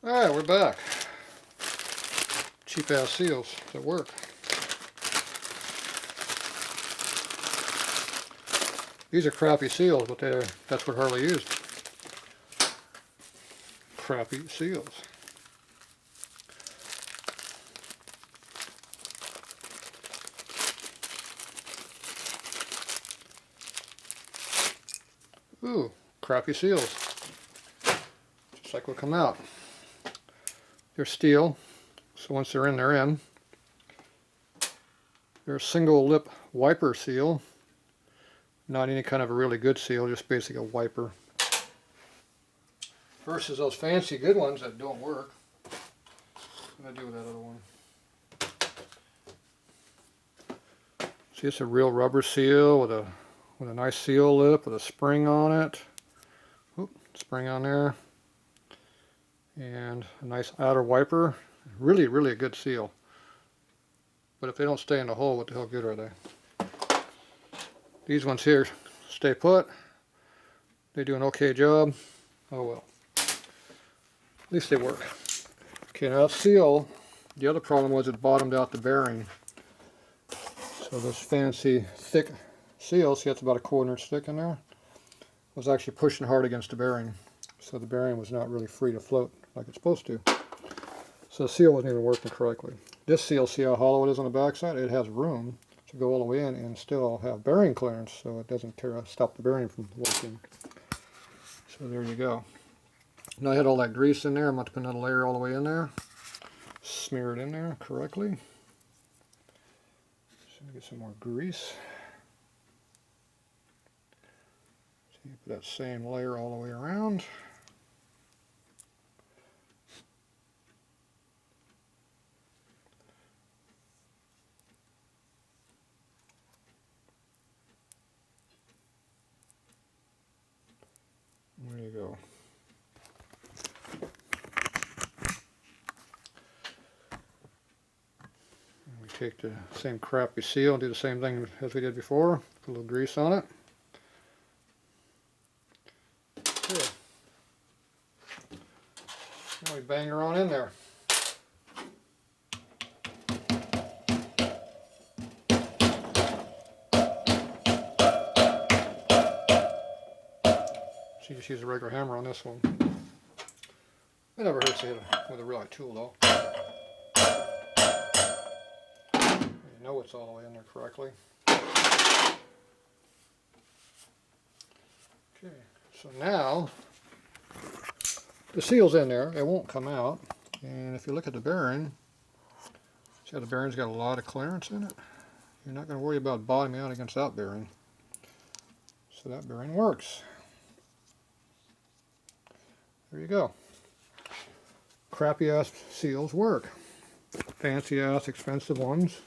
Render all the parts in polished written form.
Alright, we're back. Cheap ass seals that work. These are crappy seals, but that's what Harley used. Crappy seals. Ooh, crappy seals. Just like what come out. They're steel, so once they're in, they're in. They're a single lip wiper seal. Not any kind of a really good seal, just basically a wiper. Versus those fancy good ones that don't work. What do I do with that other one? See, it's a real rubber seal with a nice seal lip with a spring on it. Oop, spring on there. And a nice outer wiper. Really, really a good seal. But if they don't stay in the hole, what the hell good are they? These ones here stay put. They do an okay job. Oh well. At least they work. Okay, now that seal, the other problem was it bottomed out the bearing. So this fancy thick seal, see that's about a 1/4 inch thick in there, was actually pushing hard against the bearing. So the bearing was not really free to float like it's supposed to. So the seal wasn't even working correctly. This seal, see how hollow it is on the backside? It has room to go all the way in and still have bearing clearance, so it doesn't stop the bearing from working. So there you go. Now I had all that grease in there. I'm going to put another layer all the way in there. Smear it in there correctly. So get some more grease. So you put that same layer all the way around. There you go. And we take the same crappy seal and do the same thing as we did before. Put a little grease on it. Okay. Now we bang her on in there. So you just use a regular hammer on this one. It never hurts to hit it with a real tool though. You know it's all the way in there correctly. Okay, so now the seal's in there. It won't come out. And if you look at the bearing, see how the bearing's got a lot of clearance in it? You're not going to worry about bottoming out against that bearing. So that bearing works. There you go. Crappy ass seals work. Fancy ass expensive ones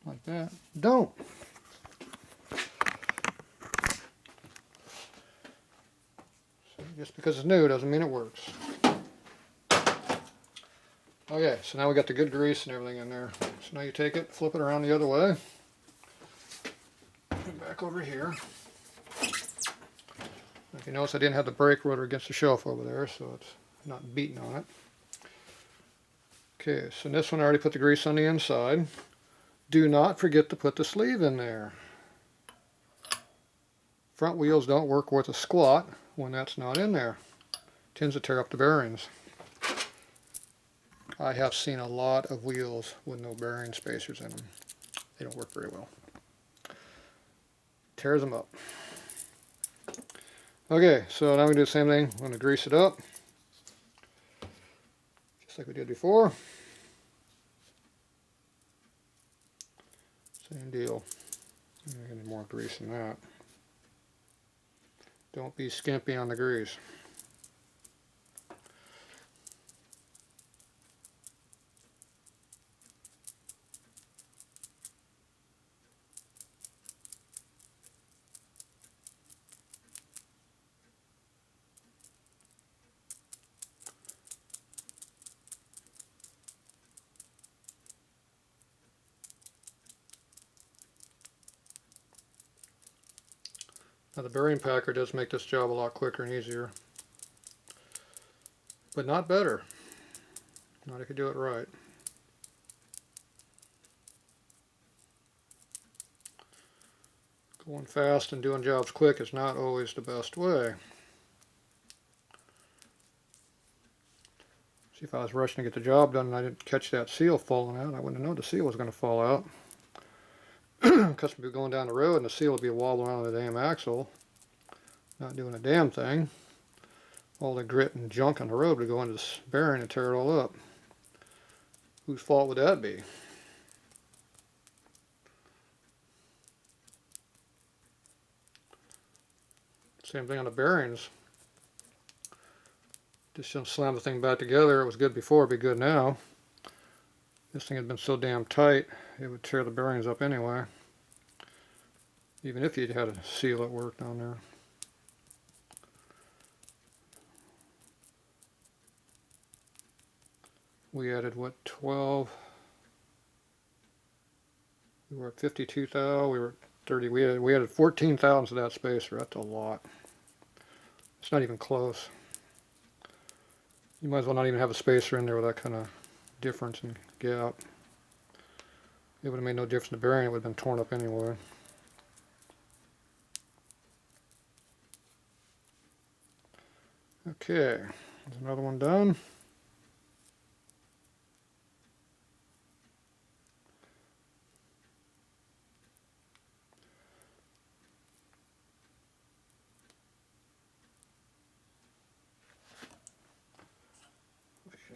like that don't. So just because it's new doesn't mean it works. Okay, so now we got the good grease and everything in there. So now you take it, flip it around the other way. Put it back over here. If you notice, I didn't have the brake rotor against the shelf over there, so it's not beating on it. Okay, so this one I already put the grease on the inside. Do not forget to put the sleeve in there. Front wheels don't work worth a squat when that's not in there. Tends to tear up the bearings. I have seen a lot of wheels with no bearing spacers in them. They don't work very well. Tears them up. Okay, so now we do the same thing. I'm going to grease it up. Just like we did before. Same deal. I need more grease than that. Don't be skimpy on the grease. Now the bearing packer does make this job a lot quicker and easier, but not better. Not if you do it right. Going fast and doing jobs quick is not always the best way. See, if I was rushing to get the job done and I didn't catch that seal falling out, I wouldn't have known the seal was going to fall out. Because we'd be going down the road and the seal would be wobbling around the damn axle, not doing a damn thing. All the grit and junk on the road would go into this bearing and tear it all up. Whose fault would that be? Same thing on the bearings. Just don't slam the thing back together. It was good before, it'd be good now. This thing had been so damn tight, it would tear the bearings up anyway. Even if you'd had a seal at work down there. We added, what, 12? We were at 52,000, we were at 30, we added 14,000 to that spacer. That's a lot. It's not even close. You might as well not even have a spacer in there with that kind of difference and gap. It would have made no difference in the bearing, it would have been torn up anyway. Okay, there's another one done.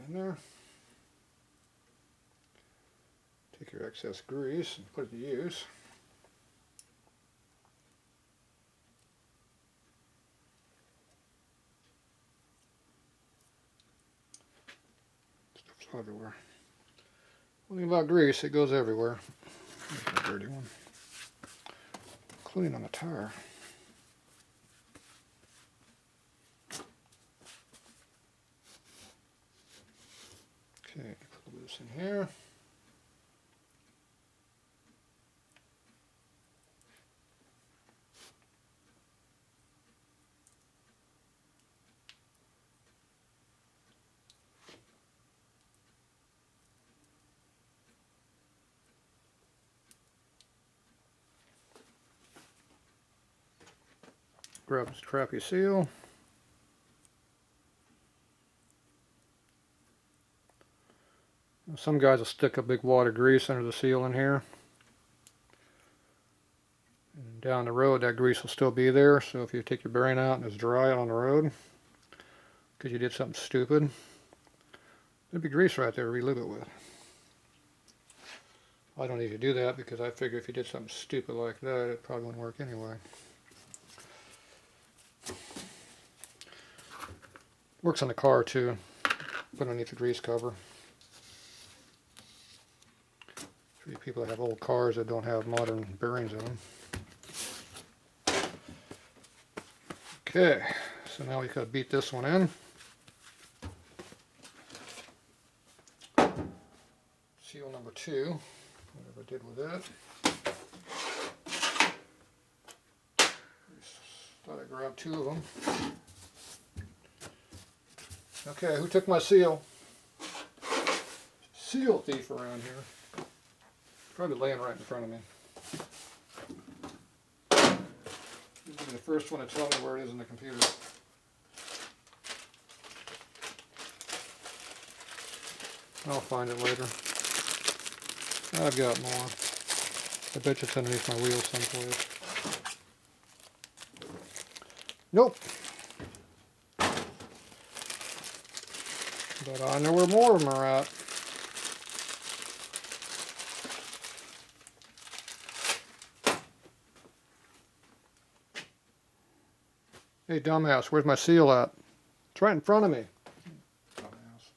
In there. Take your excess grease and put it to use. Stuff's everywhere. One thing about grease, it goes everywhere. Here's a dirty one, including on the tire. Okay, put this in here. Grab this crappy seal. Some guys will stick a big wad of grease under the seal in here. And down the road that grease will still be there, so if you take your bearing out and it's dry on the road, because you did something stupid, there'd be grease right there to relive it with. I don't need to do that because I figure if you did something stupid like that, it probably wouldn't work anyway. Works on the car too, put underneath the grease cover. For you people that have old cars that don't have modern bearings in them. Okay, so now we gotta beat this one in. Seal number 2, whatever I did with that. Thought I grabbed 2 of them. Okay, who took my seal? Seal thief around here. Probably laying right in front of me. You'll be the first one to tell me where it is in the computer. I'll find it later. I've got more. I bet you it's underneath my wheel someplace. Nope. But I know where more of them are at. Hey dumbass, where's my seal at? It's right in front of me. Dumbass.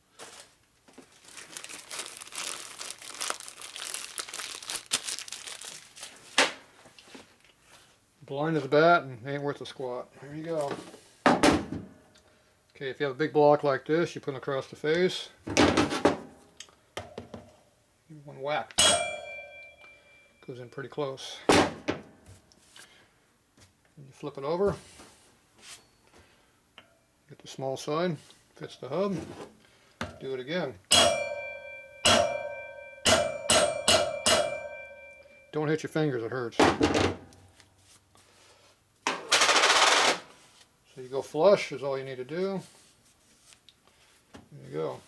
Blind as a bat and ain't worth a squat. There you go. Okay, if you have a big block like this, you put it across the face. One whack. Goes in pretty close. And you flip it over. Get the small side, fits the hub. Do it again. Don't hit your fingers, it hurts. So you go flush is all you need to do. There you go.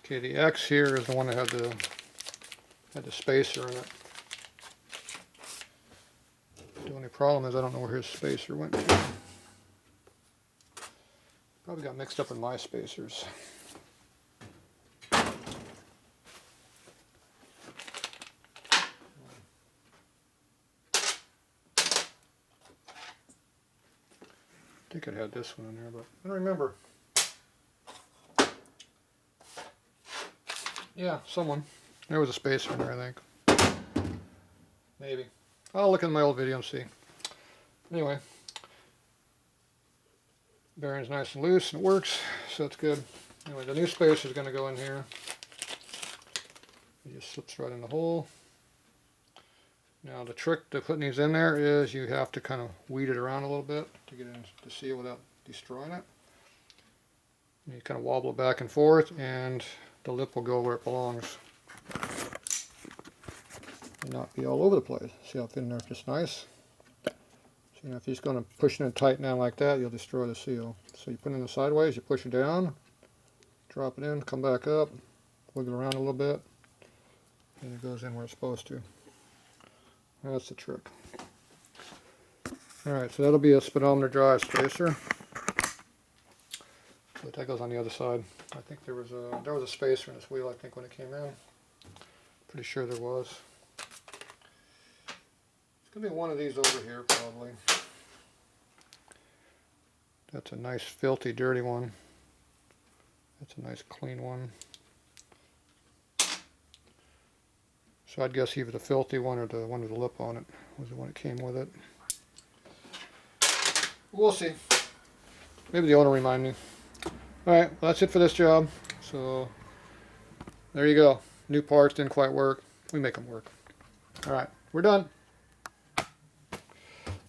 Okay, the X here is the one that had the spacer in it. The only problem is I don't know where his spacer went to. Probably got mixed up in my spacers. I think it had this one in there, but I don't remember. Yeah, someone. There was a spacer in there, I think. Maybe. I'll look in my old video and see. Anyway. Bearing's nice and loose and it works, so it's good. Anyway, the new spacer is going to go in here. It just slips right in the hole. Now the trick to putting these in there is you have to kind of weed it around a little bit to get in to see it without destroying it. And you kind of wobble it back and forth and the lip will go where it belongs. And not be all over the place. See how it's in there just nice? So, if you're just going to push it and tighten down like that, you'll destroy the seal. So you put it in the sideways, you push it down, drop it in, come back up, wiggle around a little bit, and it goes in where it's supposed to. That's the trick. Alright, so that'll be a speedometer drive spacer. But that goes on the other side. I think there was a spacer in this wheel, I think, when it came in. Pretty sure there was. It's going to be one of these over here, probably. That's a nice, filthy, dirty one. That's a nice, clean one. So I'd guess either the filthy one or the one with the lip on it was the one that came with it. We'll see. Maybe the owner will remind me. Alright, well that's it for this job. So, there you go. New parts didn't quite work. We make them work. Alright, we're done.